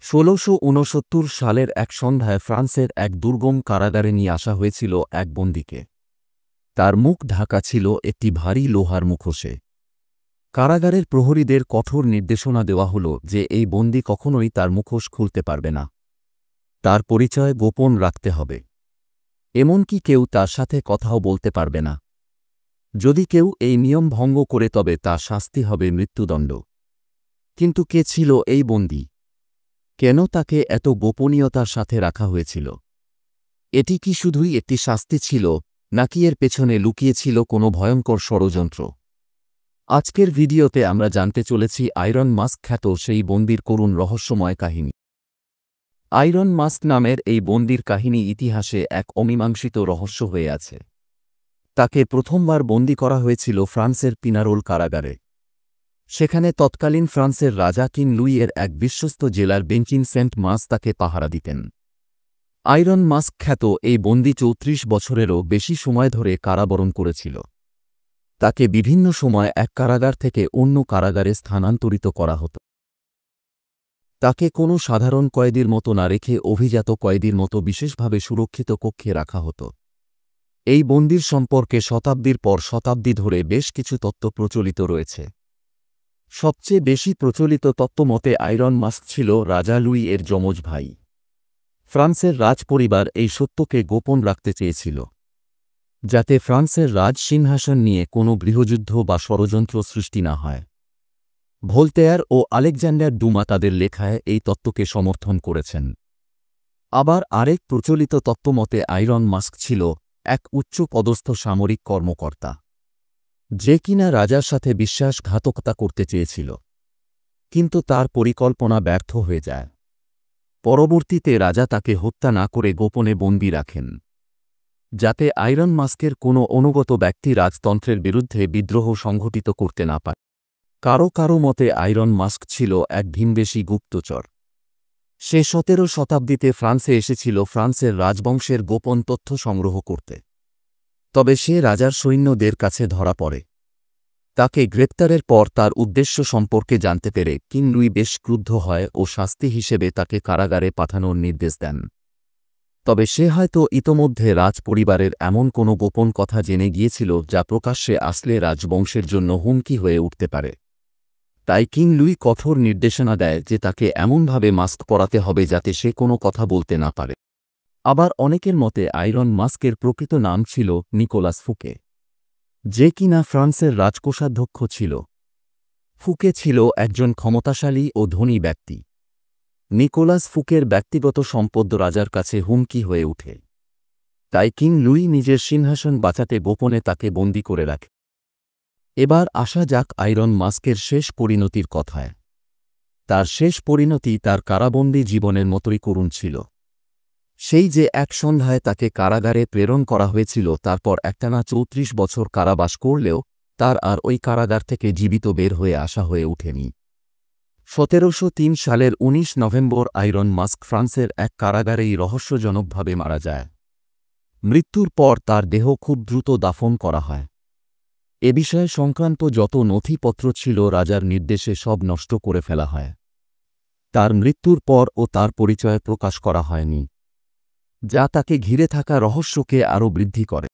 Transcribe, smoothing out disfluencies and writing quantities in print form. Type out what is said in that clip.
১৬৬৯ সালের এক সন্ধ্যায় ফ্রান্সের এক দুর্গম কারাগারে নিয়ে আসা হয়েছিল এক বন্দীকে। তার মুখ ঢাকা ছিল একটি ভারী লোহার মুখোশে। কারাগারের প্রহরীদের কঠোর নির্দেশনা দেওয়া হল যে এই বন্দী কখনোই তার মুখোশ খুলতে পারবে না। তার পরিচয় গোপন রাখতে হবে। এমনকি কেউ তার সাথে কথাও বলতে পারবে না। যদি কেউ এই নিয়ম ভঙ্গ করে তবে তার শাস্তি হবে মৃত্যুদণ্ড। কিন্তু কে ছিল এই বন্দী? কেন তাকে এত গোপনীয়তার সাথে রাখা হয়েছিল? এটি কি শুধুই একটি শাস্তি ছিল, নাকি এর পেছনে লুকিয়েছিল কোনো ভয়ঙ্কর ষড়যন্ত্র? আজকের ভিডিওতে আমরা জানতে চলেছি আয়রন মাস্ক খ্যাত সেই বন্দীর করুণ রহস্যময় কাহিনী। আয়রন মাস্ক নামের এই বন্দীর কাহিনী ইতিহাসে এক অমীমাংসিত রহস্য হয়ে আছে। তাকে প্রথমবার বন্দী করা হয়েছিল ফ্রান্সের পিনারোল কারাগারে। সেখানে তৎকালীন ফ্রান্সের রাজা কিং লুই এর এক বিশ্বস্ত জেলার বেঞ্চিন সেন্ট মাস তাকে পাহারা দিতেন। আয়রন মাস্ক খ্যাত এই বন্দী ৩৪ বছরেরও বেশি সময় ধরে কারাবরণ করেছিল। তাকে বিভিন্ন সময় এক কারাগার থেকে অন্য কারাগারে স্থানান্তরিত করা হতো। তাকে কোনো সাধারণ কয়েদির মতো না রেখে অভিজাত কয়েদির মতো বিশেষভাবে সুরক্ষিত কক্ষে রাখা হতো। এই বন্দীর সম্পর্কে শতাব্দীর পর শতাব্দী ধরে বেশ কিছু তত্ত্ব প্রচলিত রয়েছে। সবচেয়ে বেশি প্রচলিত তত্ত্বমতে আয়রন মাস্ক ছিল রাজা লুই এর যমজ ভাই। ফ্রান্সের রাজপরিবার এই সত্যকে গোপন রাখতে চেয়েছিল, যাতে ফ্রান্সের রাজ সিংহাসন নিয়ে কোনো গৃহযুদ্ধ বা ষড়যন্ত্র সৃষ্টি না হয়। ভোল্তেয়ার ও আলেকজান্ডার ডুমা তাদের লেখায় এই তত্ত্বকে সমর্থন করেছেন। আবার আরেক প্রচলিত তত্ত্বমতে আয়রন মাস্ক ছিল এক উচ্চ পদস্থ সামরিক কর্মকর্তা, যে কিনা রাজার সাথে বিশ্বাসঘাতকতা করতে চেয়েছিল, কিন্তু তার পরিকল্পনা ব্যর্থ হয়ে যায়। পরবর্তীতে রাজা তাকে হত্যা না করে গোপনে বন্দী রাখেন, যাতে আয়রন মাস্কের কোনো অনুগত ব্যক্তি রাজতন্ত্রের বিরুদ্ধে বিদ্রোহ সংঘটিত করতে না পারে। কারো কারো মতে আয়রন মাস্ক ছিল এক ভিনদেশী গুপ্তচর। সে ১৭ শতাব্দীতে ফ্রান্সে এসেছিল ফ্রান্সের রাজবংশের গোপন তথ্য সংগ্রহ করতে। তবে সে রাজার সৈন্যদের কাছে ধরা পড়ে। তাকে গ্রেপ্তারের পর তার উদ্দেশ্য সম্পর্কে জানতে পেরে কিং লুই বেশ ক্রুদ্ধ হয় ও শাস্তি হিসেবে তাকে কারাগারে পাঠানোর নির্দেশ দেন। তবে সে হয়তো ইতোমধ্যে রাজপরিবারের এমন কোনো গোপন কথা জেনে গিয়েছিল যা প্রকাশ্যে আসলে রাজবংশের জন্য হুমকি হয়ে উঠতে পারে। তাই কিং লুই কঠোর নির্দেশনা দেয় যে তাকে এমনভাবে মাস্ক পরাতে হবে যাতে সে কোনো কথা বলতে না পারে। আবার অনেকের মতে আয়রন মাস্কের প্রকৃত নাম ছিল নিকোলাস ফুকে, যে কিনা ফ্রান্সের রাজকোষাধ্যক্ষ ছিল। ফুকে ছিল একজন ক্ষমতাশালী ও ধনী ব্যক্তি। নিকোলাস ফুকের ব্যক্তিগত সম্পদ রাজার কাছে হুমকি হয়ে ওঠে। তাই কিং লুই নিজের সিংহাসন বাঁচাতে গোপনে তাকে বন্দী করে রাখে। এবার আসা যাক আয়রন মাস্কের শেষ পরিণতির কথায়। তার শেষ পরিণতি তার কারাবন্দী জীবনের মতোই করুণ ছিল। সেই যে এক সন্ধ্যায় তাকে কারাগারে প্রেরণ করা হয়েছিল, তারপর একটানা ৩৪ বছর কারাবাস করলেও তার আর ওই কারাগার থেকে জীবিত বের হয়ে আসা হয়ে ওঠেনি। ১৭০৩ সালের ১৯ নভেম্বর আয়রন মাস্ক ফ্রান্সের এক কারাগারেই রহস্যজনকভাবে মারা যায়। মৃত্যুর পর তার দেহ খুব দ্রুত দাফন করা হয়। এ বিষয়ে সংক্রান্ত যত নথিপত্র ছিল রাজার নির্দেশে সব নষ্ট করে ফেলা হয়। তার মৃত্যুর পর ও তার পরিচয় প্রকাশ করা হয়নি, যা তাকে ঘিরে থাকা রহস্যকে আরও বৃদ্ধি করে।